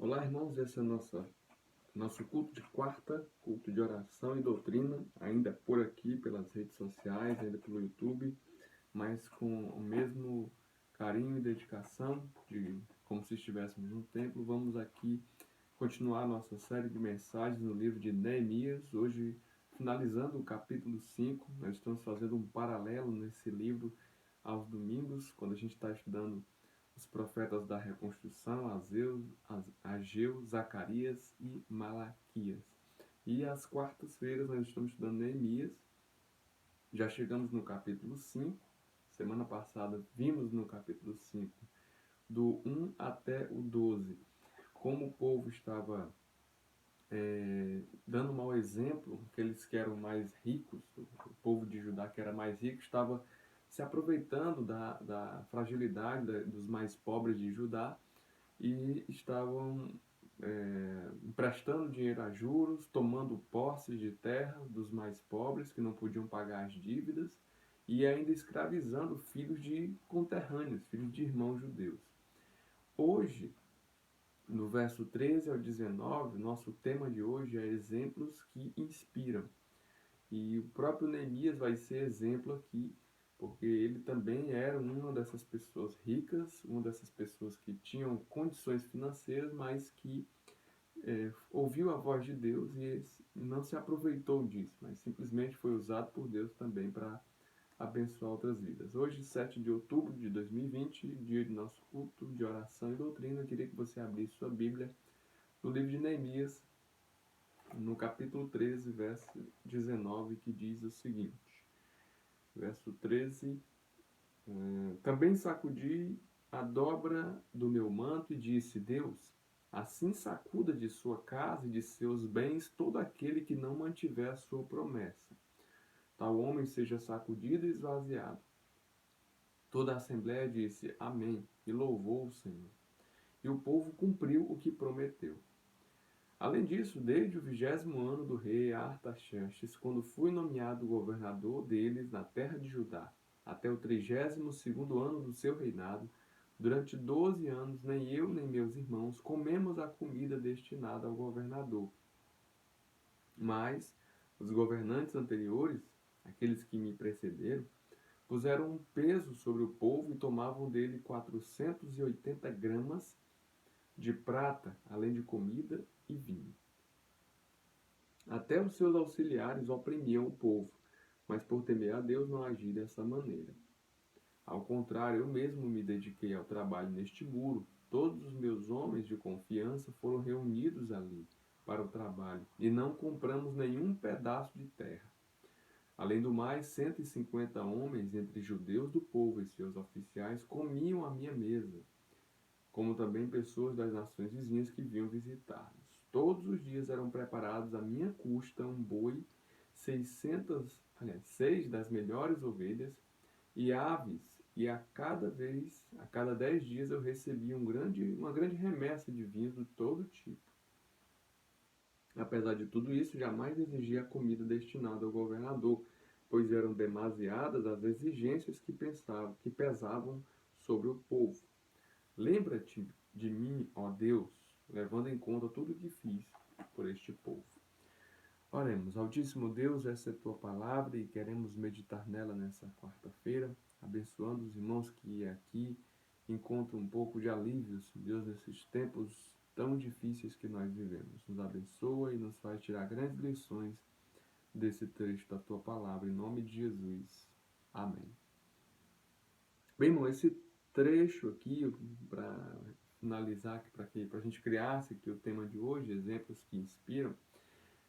Olá, irmãos, esse é nosso culto de quarta, culto de oração e doutrina, ainda por aqui, pelas redes sociais, ainda pelo YouTube, mas com o mesmo carinho e dedicação, como se estivéssemos no templo. Vamos aqui continuar nossa série de mensagens no livro de Neemias, hoje finalizando o capítulo 5. Nós estamos fazendo um paralelo nesse livro aos domingos, quando a gente está estudando os profetas da reconstrução, Ageu, Zacarias e Malaquias. E às quartas-feiras nós estamos estudando Neemias. Já chegamos no capítulo 5. Semana passada vimos no capítulo 5, do 1 até o 12, como o povo estava dando mau exemplo, aqueles que eram mais ricos, o povo de Judá que era mais rico, estava se aproveitando da fragilidade dos mais pobres de Judá e estavam emprestando dinheiro a juros, tomando posses de terra dos mais pobres que não podiam pagar as dívidas e ainda escravizando filhos de conterrâneos, filhos de irmãos judeus. Hoje, no verso 13 ao 19, nosso tema de hoje é exemplos que inspiram. E o próprio Neemias vai ser exemplo aqui, porque ele também era uma dessas pessoas ricas, uma dessas pessoas que tinham condições financeiras, mas que ouviu a voz de Deus e não se aproveitou disso, mas simplesmente foi usado por Deus também para abençoar outras vidas. Hoje, 7 de outubro de 2020, dia de nosso culto de oração e doutrina, eu queria que você abrisse sua Bíblia no livro de Neemias, no capítulo 13, verso 19, que diz o seguinte. Verso 13: Também sacudi a dobra do meu manto e disse: Deus, assim sacuda de sua casa e de seus bens todo aquele que não mantiver a sua promessa. Tal homem seja sacudido e esvaziado. Toda a assembléia disse amém e louvou o Senhor. E o povo cumpriu o que prometeu. Além disso, desde o 20º ano do rei Artaxerxes, quando fui nomeado governador deles na terra de Judá, até o 32º ano do seu reinado, durante 12 anos, nem eu nem meus irmãos comemos a comida destinada ao governador. Mas os governantes anteriores, aqueles que me precederam, puseram um peso sobre o povo e tomavam dele 480 gramas de prata, além de comida e vinho. Até os seus auxiliares oprimiam o povo, mas por temer a Deus não agi dessa maneira. Ao contrário, eu mesmo me dediquei ao trabalho neste muro. Todos os meus homens de confiança foram reunidos ali para o trabalho, e não compramos nenhum pedaço de terra. Além do mais, 150 homens entre judeus do povo e seus oficiais comiam à minha mesa, como também pessoas das nações vizinhas que vinham visitar-nos. Todos os dias eram preparados à minha custa um boi, 6 das melhores ovelhas e aves, e a cada 10 dias eu recebia uma grande remessa de vinhos de todo tipo. Apesar de tudo isso, jamais exigi a comida destinada ao governador, pois eram demasiadas as exigências que pesavam sobre o povo. Lembra-te de mim, ó Deus, levando em conta tudo o que fiz por este povo. Oremos. Altíssimo Deus, essa é a tua palavra e queremos meditar nela nessa quarta-feira, abençoando os irmãos que aqui encontram um pouco de alívio, Deus, nesses tempos tão difíceis que nós vivemos. Nos abençoa e nos faz tirar grandes lições desse trecho da tua palavra, em nome de Jesus. Amém. Bem, irmão, esse trecho aqui, para finalizar, para a gente criasse aqui o tema de hoje, exemplos que inspiram,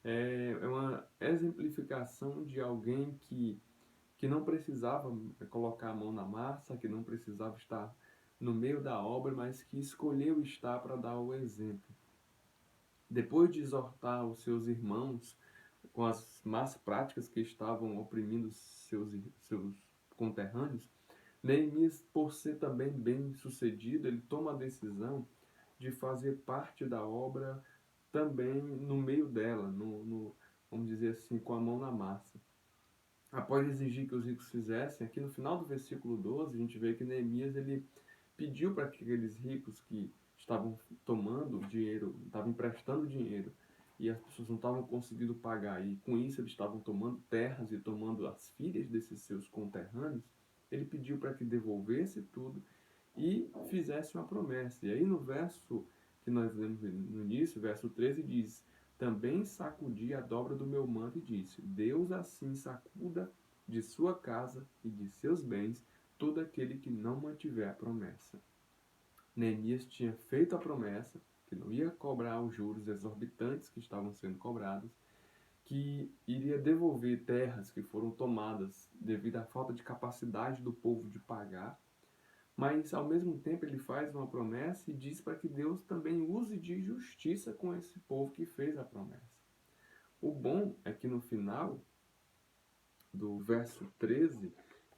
é uma exemplificação de alguém que não precisava colocar a mão na massa, que não precisava estar no meio da obra, mas que escolheu estar para dar o exemplo. Depois de exortar os seus irmãos com as más práticas que estavam oprimindo seus conterrâneos, Neemias, por ser também bem sucedido, ele toma a decisão de fazer parte da obra também no meio dela, vamos dizer assim, com a mão na massa. Após exigir que os ricos fizessem, aqui no final do versículo 12, a gente vê que Neemias ele pediu para que aqueles ricos que estavam tomando dinheiro, estavam emprestando dinheiro, e as pessoas não estavam conseguindo pagar, e com isso eles estavam tomando terras e tomando as filhas desses seus conterrâneos, ele pediu para que devolvesse tudo e fizesse uma promessa. E aí no verso que nós lemos no início, verso 13, diz: Também sacudi a dobra do meu manto e disse: Deus assim sacuda de sua casa e de seus bens todo aquele que não mantiver a promessa. Neemias tinha feito a promessa que não ia cobrar os juros exorbitantes que estavam sendo cobrados, que iria devolver terras que foram tomadas devido à falta de capacidade do povo de pagar, mas ao mesmo tempo ele faz uma promessa e diz para que Deus também use de justiça com esse povo que fez a promessa. O bom é que no final do verso 13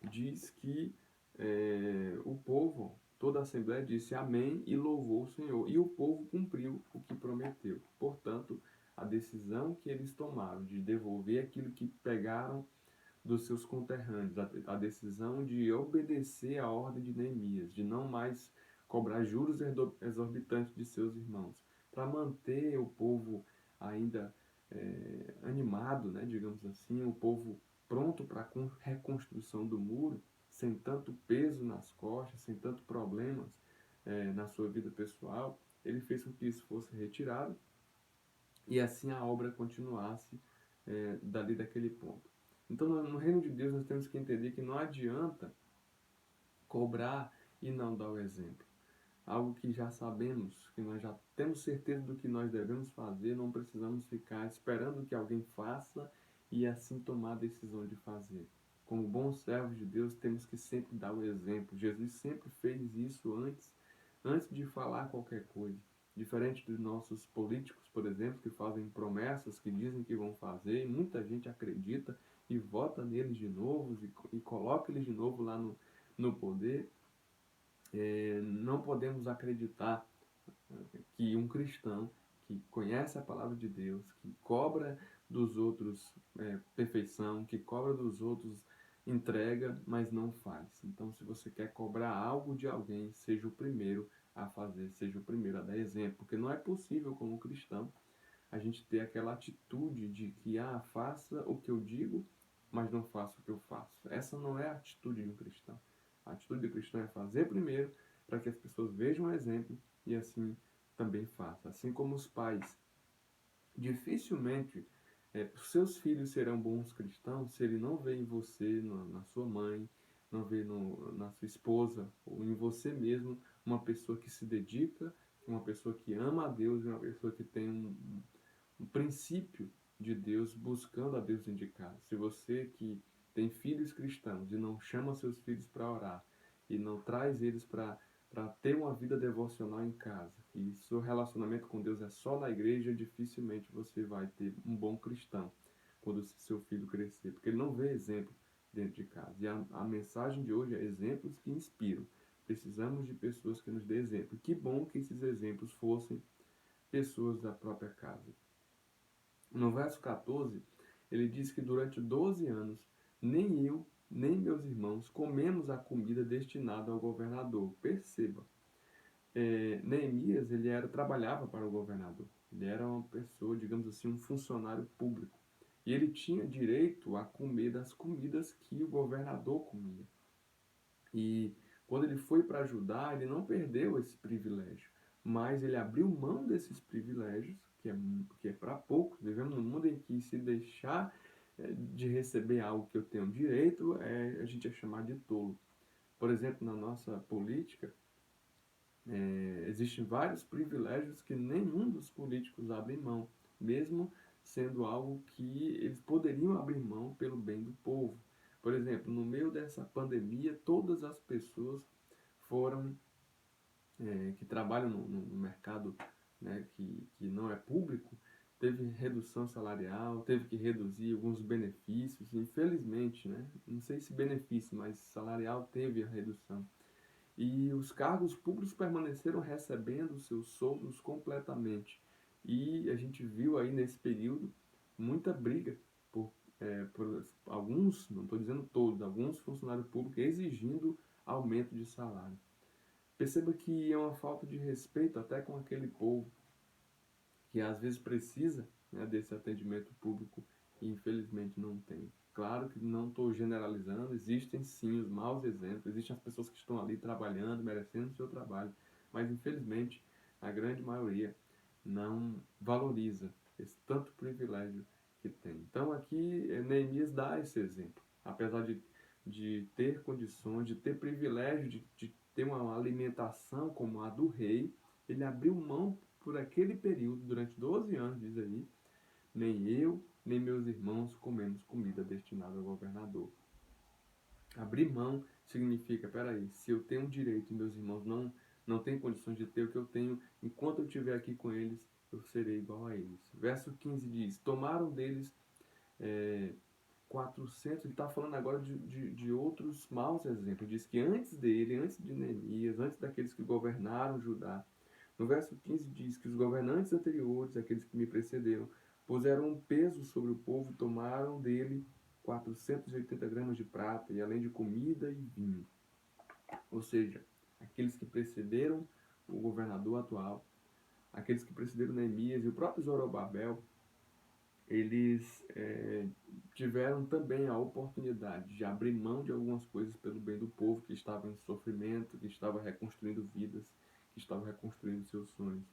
diz que o povo, toda a Assembleia disse amém e louvou o Senhor. E o povo cumpriu o que prometeu. Portanto, a decisão que eles tomaram de devolver aquilo que pegaram dos seus conterrâneos, a decisão de obedecer à ordem de Neemias, de não mais cobrar juros exorbitantes de seus irmãos, para manter o povo ainda animado, né, digamos assim, o povo pronto para a reconstrução do muro, sem tanto peso nas costas, sem tanto problemas na sua vida pessoal, ele fez com que isso fosse retirado e assim a obra continuasse dali daquele ponto. Então, no reino de Deus, nós temos que entender que não adianta cobrar e não dar o exemplo. Algo que já sabemos, que nós já temos certeza do que nós devemos fazer, não precisamos ficar esperando que alguém faça e assim tomar a decisão de fazer. Como bons servos de Deus, temos que sempre dar o exemplo. Jesus sempre fez isso antes de falar qualquer coisa. Diferente dos nossos políticos, por exemplo, que fazem promessas, que dizem que vão fazer, e muita gente acredita e vota neles de novo e coloca eles de novo lá no poder. Não podemos acreditar que um cristão que conhece a palavra de Deus, que cobra dos outros perfeição, que cobra dos outros entrega, mas não faz. Então, se você quer cobrar algo de alguém, seja o primeiro a fazer, seja o primeiro a dar exemplo, porque não é possível como cristão a gente ter aquela atitude de que faça o que eu digo, mas não faça o que eu faço. Essa não é a atitude de um cristão. A atitude do cristão é fazer primeiro para que as pessoas vejam o exemplo e assim também façam. Assim como os pais, dificilmente os seus filhos serão bons cristãos se ele não vê em você, na sua mãe, não vê na sua esposa ou em você mesmo uma pessoa que se dedica, uma pessoa que ama a Deus e uma pessoa que tem um princípio de Deus, buscando a Deus indicado. Se você que tem filhos cristãos e não chama seus filhos para orar e não traz eles para ter uma vida devocional em casa, e seu relacionamento com Deus é só na igreja, dificilmente você vai ter um bom cristão quando seu filho crescer, porque ele não vê exemplo dentro de casa. E a mensagem de hoje é exemplos que inspiram. Precisamos de pessoas que nos dê exemplo. Que bom que esses exemplos fossem pessoas da própria casa. No verso 14, ele diz que durante 12 anos, nem eu, nem meus irmãos comemos a comida destinada ao governador. Perceba, Neemias, trabalhava para o governador. Ele era uma pessoa, digamos assim, um funcionário público. E ele tinha direito a comer das comidas que o governador comia. E quando ele foi para ajudar, ele não perdeu esse privilégio, mas ele abriu mão desses privilégios, que é para poucos. Vivemos num mundo em que se deixar de receber algo que eu tenho direito, a gente é chamado de tolo. Por exemplo, na nossa política, existem vários privilégios que nenhum dos políticos abre mão, mesmo sendo algo que eles poderiam abrir mão pelo bem do povo. Por exemplo, no meio dessa pandemia, todas as pessoas foram, que trabalham no mercado, né, que não é público, teve redução salarial, teve que reduzir alguns benefícios, infelizmente, né? Não sei se benefício, mas salarial teve a redução. E os cargos públicos permaneceram recebendo seus soldos completamente. E a gente viu aí nesse período muita briga por alguns, não estou dizendo todos, alguns funcionários públicos exigindo aumento de salário. Perceba que é uma falta de respeito até com aquele povo que às vezes precisa, né, desse atendimento público e infelizmente não tem. Claro que não estou generalizando, existem sim os maus exemplos, existem as pessoas que estão ali trabalhando, merecendo o seu trabalho, mas infelizmente a grande maioria não valoriza esse tanto privilégio que tem. Então aqui Neemias dá esse exemplo, apesar de ter condições, de ter privilégio, de ter uma alimentação como a do rei, ele abriu mão por aquele período, durante 12 anos, diz aí, nem eu, nem meus irmãos comemos comida destinada ao governador. Abrir mão significa, peraí, se eu tenho um direito e meus irmãos não têm condições de ter o que eu tenho, enquanto eu estiver aqui com eles, eu serei igual a eles. Verso 15 diz, tomaram deles 400, ele está falando agora de outros maus exemplos. Diz que antes dele, antes de Neemias, antes daqueles que governaram Judá, no verso 15 diz que os governantes anteriores, aqueles que me precederam, puseram um peso sobre o povo e tomaram dele 480 gramas de prata, e além de comida e vinho. Ou seja, aqueles que precederam o governador atual, aqueles que precederam Neemias e o próprio Zorobabel, eles tiveram também a oportunidade de abrir mão de algumas coisas pelo bem do povo que estava em sofrimento, que estava reconstruindo vidas, que estava reconstruindo seus sonhos.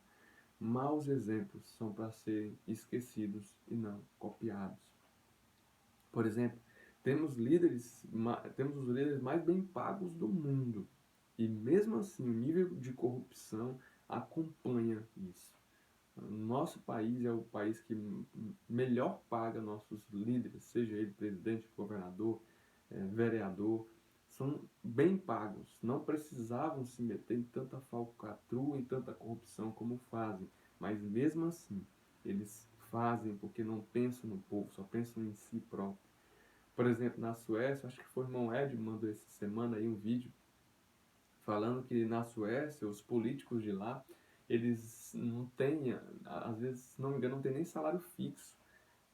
Maus exemplos são para serem esquecidos e não copiados. Por exemplo, temos os líderes mais bem pagos do mundo e mesmo assim o nível de corrupção acompanha isso. Nosso país é o país que melhor paga nossos líderes, seja ele presidente, governador, vereador, são bem pagos, não precisavam se meter em tanta falcatrua, em tanta corrupção como fazem, mas mesmo assim, eles fazem porque não pensam no povo, só pensam em si próprio. Por exemplo, na Suécia, acho que foi o irmão Ed que mandou essa semana aí um vídeo falando que na Suécia, os políticos de lá, eles não têm, às vezes, se não me engano, não tem nem salário fixo.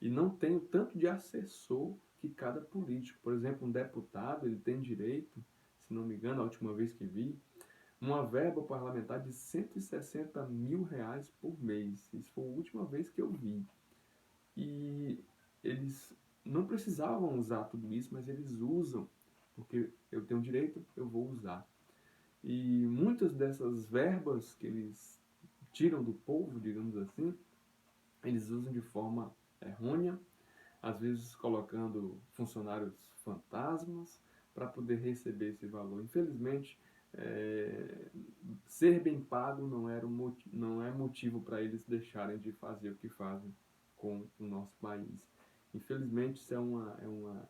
E não tem o tanto de assessor que cada político. Por exemplo, um deputado, ele tem direito, se não me engano, a última vez que vi, uma verba parlamentar de 160 mil reais por mês. Isso foi a última vez que eu vi. E eles não precisavam usar tudo isso, mas eles usam, porque eu tenho direito, eu vou usar. E muitas dessas verbas que eles tiram do povo, digamos assim, eles usam de forma errônea, às vezes colocando funcionários fantasmas para poder receber esse valor. Infelizmente, ser bem pago não é motivo para eles deixarem de fazer o que fazem com o nosso país. Infelizmente, isso é uma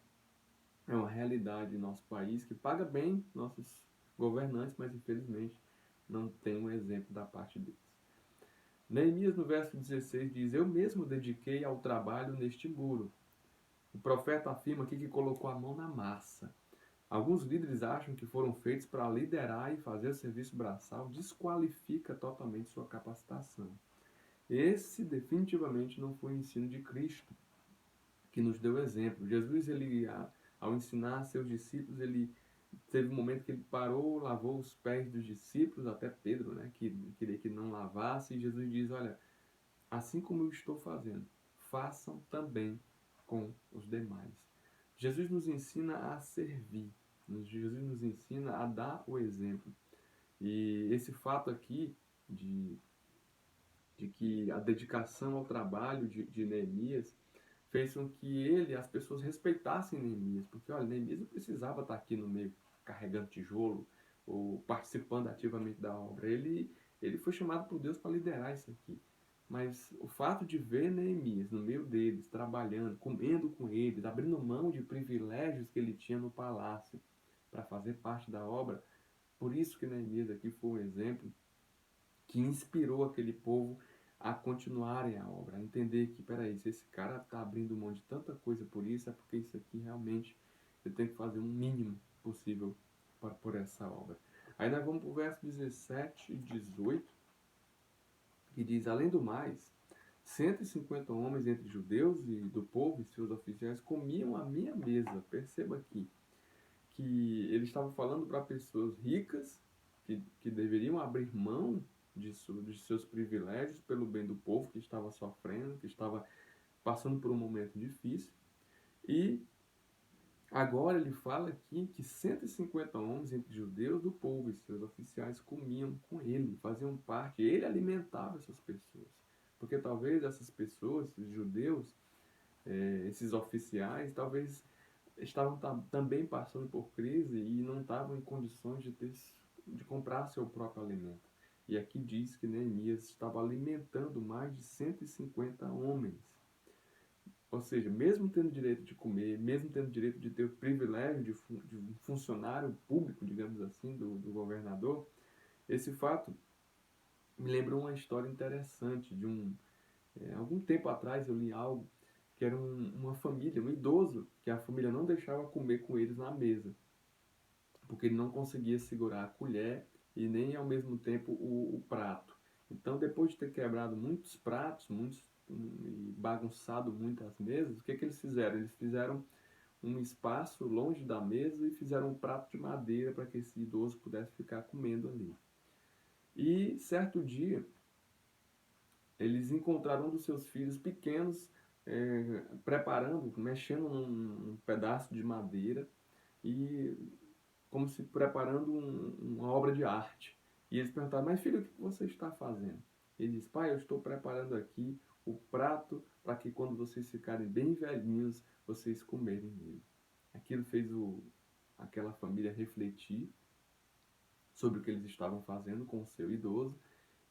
realidade em nosso país que paga bem nossos governantes, mas infelizmente não tem um exemplo da parte deles. Neemias, no verso 16, diz: Eu mesmo dediquei ao trabalho neste muro. O profeta afirma aqui que colocou a mão na massa. Alguns líderes acham que foram feitos para liderar e fazer serviço braçal, desqualifica totalmente sua capacitação. Esse definitivamente não foi o ensino de Cristo, que nos deu exemplo. Jesus, ao ensinar seus discípulos, ele teve um momento que ele parou, lavou os pés dos discípulos, até Pedro, né, que queria que não lavasse, e Jesus diz: olha, assim como eu estou fazendo, façam também com os demais. Jesus nos ensina a servir, Jesus nos ensina a dar o exemplo. E esse fato aqui de que a dedicação ao trabalho de Neemias fez com que as pessoas respeitassem Neemias, porque olha, Neemias não precisava estar aqui no meio carregando tijolo ou participando ativamente da obra. Ele foi chamado por Deus para liderar isso aqui. Mas o fato de ver Neemias no meio deles, trabalhando, comendo com eles, abrindo mão de privilégios que ele tinha no palácio para fazer parte da obra, por isso que Neemias aqui foi um exemplo que inspirou aquele povo a continuarem a obra, a entender que, peraí, se esse cara está abrindo mão de tanta coisa por isso, é porque isso aqui realmente eu tenho que fazer um mínimo possível por essa obra. Aí nós vamos para o verso 17 e 18, que diz: além do mais, 150 homens entre judeus e do povo e seus oficiais comiam à minha mesa. Perceba aqui que ele estava falando para pessoas ricas que deveriam abrir mão de seus privilégios pelo bem do povo que estava sofrendo, que estava passando por um momento difícil. E agora ele fala aqui que 150 homens entre judeus do povo e seus oficiais comiam com ele, faziam parte, ele alimentava essas pessoas. Porque talvez essas pessoas, esses judeus, esses oficiais, talvez estavam também passando por crise e não estavam em condições de comprar seu próprio alimento. E aqui diz que Neemias estava alimentando mais de 150 homens. Ou seja, mesmo tendo direito de comer, mesmo tendo direito de ter o privilégio de um funcionário público, digamos assim, do governador, esse fato me lembrou uma história interessante de algum tempo atrás eu li algo que era uma família, um idoso, que a família não deixava comer com eles na mesa, porque ele não conseguia segurar a colher e nem ao mesmo tempo o prato. Então, depois de ter quebrado muitos pratos, e bagunçado muitas mesas, o que eles fizeram? Eles fizeram um espaço longe da mesa e fizeram um prato de madeira para que esse idoso pudesse ficar comendo ali. E certo dia, eles encontraram um dos seus filhos pequenos preparando, mexendo num pedaço de madeira e como se preparando uma obra de arte. E eles perguntaram, mas filho, o que você está fazendo? Ele disse, pai, eu estou preparando aqui o prato para que quando vocês ficarem bem velhinhos, vocês comerem nele. Aquilo fez aquela família refletir sobre o que eles estavam fazendo com o seu idoso.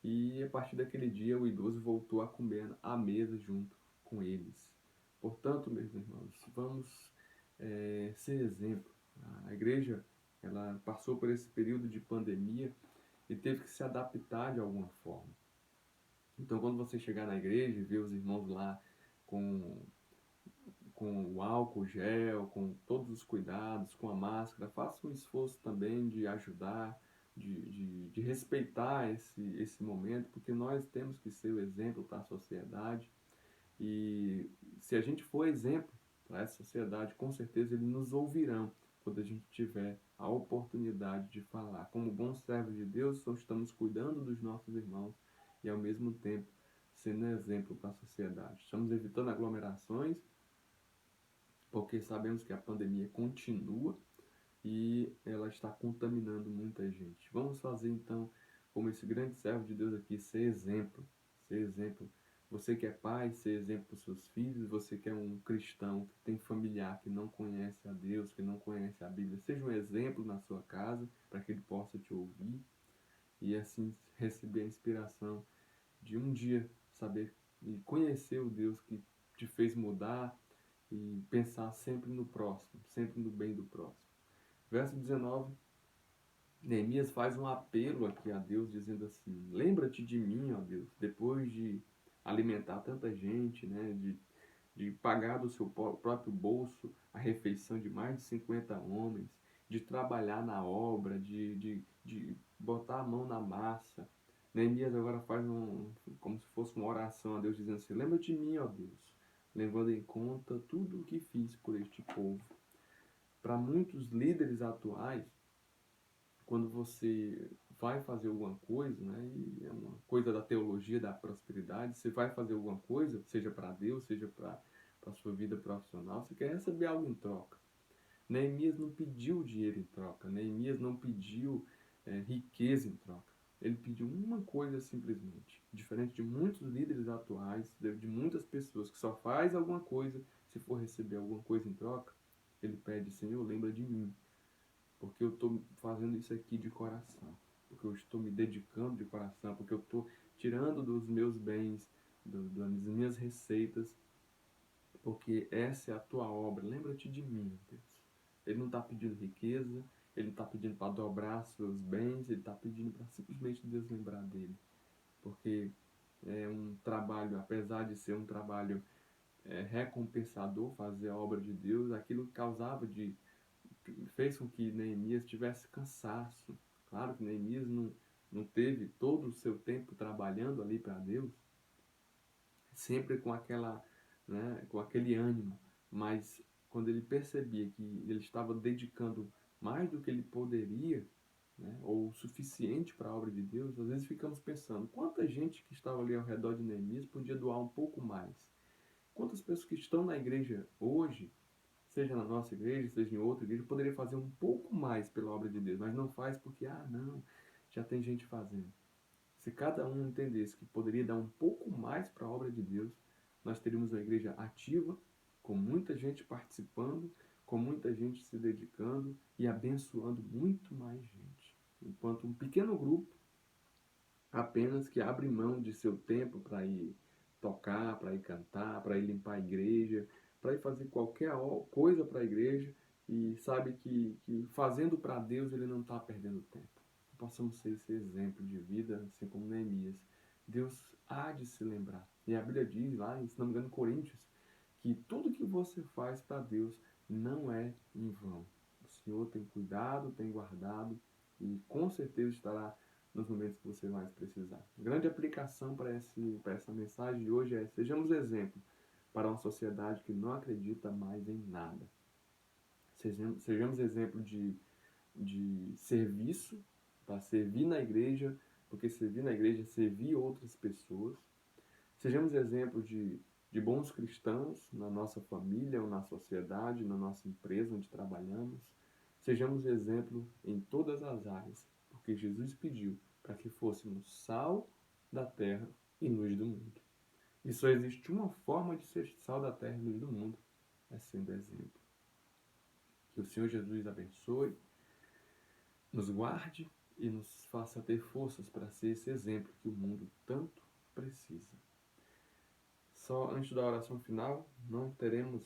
E a partir daquele dia, o idoso voltou a comer à mesa junto com eles. Portanto, meus irmãos, vamos ser exemplo. A igreja ela passou por esse período de pandemia e teve que se adaptar de alguma forma. Então, quando você chegar na igreja e ver os irmãos lá com, com o álcool gel, com todos os cuidados, com a máscara, faça um esforço também de ajudar, de respeitar esse momento, porque nós temos que ser o exemplo para a sociedade. E se a gente for exemplo para essa sociedade, com certeza eles nos ouvirão quando a gente tiver a oportunidade de falar. Como bons servos de Deus, só estamos cuidando dos nossos irmãos e ao mesmo tempo sendo exemplo para a sociedade. Estamos evitando aglomerações, porque sabemos que a pandemia continua e ela está contaminando muita gente. Vamos fazer então, como esse grande servo de Deus aqui, ser exemplo. Ser exemplo. Você que é pai, ser exemplo para os seus filhos. Você que é um cristão, que tem familiar que não conhece a Deus, que não conhece a Bíblia. Seja um exemplo na sua casa, para que ele possa te ouvir e assim receber a inspiração de um dia saber e conhecer o Deus que te fez mudar e pensar sempre no próximo, sempre no bem do próximo. Verso 19, Neemias faz um apelo aqui a Deus, dizendo assim, lembra-te de mim, ó Deus, depois de alimentar tanta gente, né, de pagar do seu próprio bolso a refeição de mais de 50 homens, de trabalhar na obra, de botar a mão na massa. Neemias agora faz como se fosse uma oração a Deus, dizendo assim, lembra de mim, ó Deus, levando em conta tudo o que fiz por este povo. Para muitos líderes atuais, quando você vai fazer alguma coisa, né, e é uma coisa da teologia da prosperidade, você vai fazer alguma coisa, seja para Deus, seja para a sua vida profissional, você quer receber algo em troca. Neemias não pediu dinheiro em troca, Neemias não pediu riqueza em troca. Ele pediu uma coisa simplesmente, diferente de muitos líderes atuais, de muitas pessoas que só faz alguma coisa se for receber alguma coisa em troca. Ele pede, Senhor, lembra de mim, porque eu estou fazendo isso aqui de coração, porque eu estou me dedicando de coração, porque eu estou tirando dos meus bens, das minhas receitas, porque essa é a tua obra. Lembra-te de mim, Deus. Ele não está pedindo riqueza, ele não está pedindo para dobrar seus bens, ele está pedindo para simplesmente Deus lembrar dele, porque é um trabalho, apesar de ser um trabalho recompensador, fazer a obra de Deus, aquilo causava fez com que Neemias tivesse cansaço. Claro que Neemias não teve todo o seu tempo trabalhando ali para Deus, sempre com com aquele ânimo, mas quando ele percebia que ele estava dedicando mais do que ele poderia, né, ou o suficiente para a obra de Deus, às vezes ficamos pensando, quanta gente que estava ali ao redor de Neemias podia doar um pouco mais? Quantas pessoas que estão na igreja hoje, seja na nossa igreja, seja em outra igreja, poderia fazer um pouco mais pela obra de Deus, mas não faz porque, não, já tem gente fazendo. Se cada um entendesse que poderia dar um pouco mais para a obra de Deus, nós teríamos uma igreja ativa, com muita gente participando, com muita gente se dedicando e abençoando muito mais gente. Enquanto um pequeno grupo apenas que abre mão de seu tempo para ir tocar, para ir cantar, para ir limpar a igreja, para ir fazer qualquer coisa para a igreja e sabe que fazendo para Deus ele não está perdendo tempo. Possamos ser esse exemplo de vida, assim como Neemias. Deus há de se lembrar. E a Bíblia diz lá, se não me engano, em Coríntios, que tudo que você faz para Deus não é em vão. O Senhor tem cuidado, tem guardado e com certeza estará nos momentos que você mais precisar. A grande aplicação para essa mensagem de hoje é: sejamos exemplo para uma sociedade que não acredita mais em nada. Sejamos exemplo de serviço, para servir na igreja, porque servir na igreja é servir outras pessoas. Sejamos exemplo de bons cristãos na nossa família ou na sociedade, na nossa empresa onde trabalhamos. Sejamos exemplo em todas as áreas, porque Jesus pediu para que fôssemos sal da terra e luz do mundo. E só existe uma forma de ser sal da terra e luz do mundo, é sendo exemplo. Que o Senhor Jesus abençoe, nos guarde e nos faça ter forças para ser esse exemplo que o mundo tanto precisa. Só antes da oração final, não teremos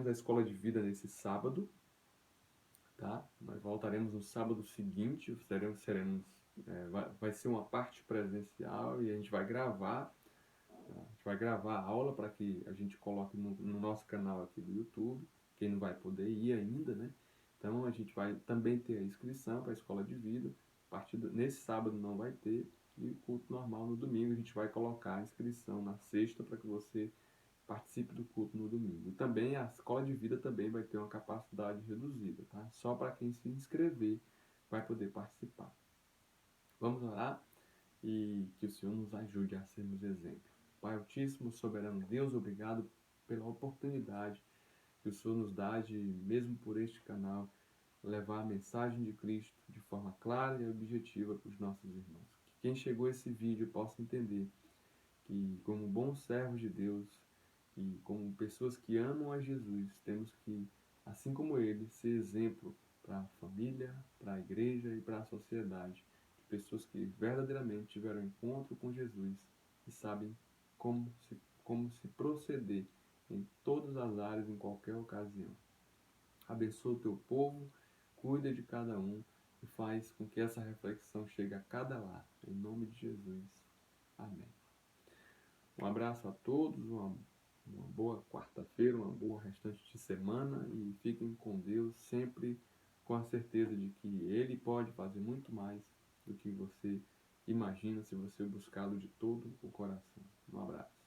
a escola de vida nesse sábado, tá? Nós voltaremos no sábado seguinte, vai ser uma parte presencial e a gente vai gravar, tá? A gente vai gravar a aula para que a gente coloque no nosso canal aqui do YouTube, quem não vai poder ir ainda, né? Então a gente vai também ter a inscrição para a escola de vida, nesse sábado não vai ter, e culto normal no domingo. A gente vai colocar a inscrição na sexta para que você participe do culto no domingo. E também a escola de vida também vai ter uma capacidade reduzida, tá? Só para quem se inscrever vai poder participar. Vamos orar e que o Senhor nos ajude a sermos exemplo. Pai Altíssimo, Soberano Deus, obrigado pela oportunidade que o Senhor nos dá de, mesmo por este canal, levar a mensagem de Cristo de forma clara e objetiva para os nossos irmãos. Que quem chegou a esse vídeo possa entender que, como bons servos de Deus e como pessoas que amam a Jesus, temos que, assim como ele, ser exemplo para a família, para a igreja e para a sociedade, de pessoas que verdadeiramente tiveram encontro com Jesus e sabem como se proceder em todas as áreas, em qualquer ocasião. Abençoa o teu povo, cuida de cada um e faz com que essa reflexão chegue a cada lar. Em nome de Jesus. Amém. Um abraço a todos, uma boa quarta-feira, uma boa restante de semana e fiquem com Deus sempre com a certeza de que Ele pode fazer muito mais do que você imagina se você buscá-lo de todo o coração. Um abraço.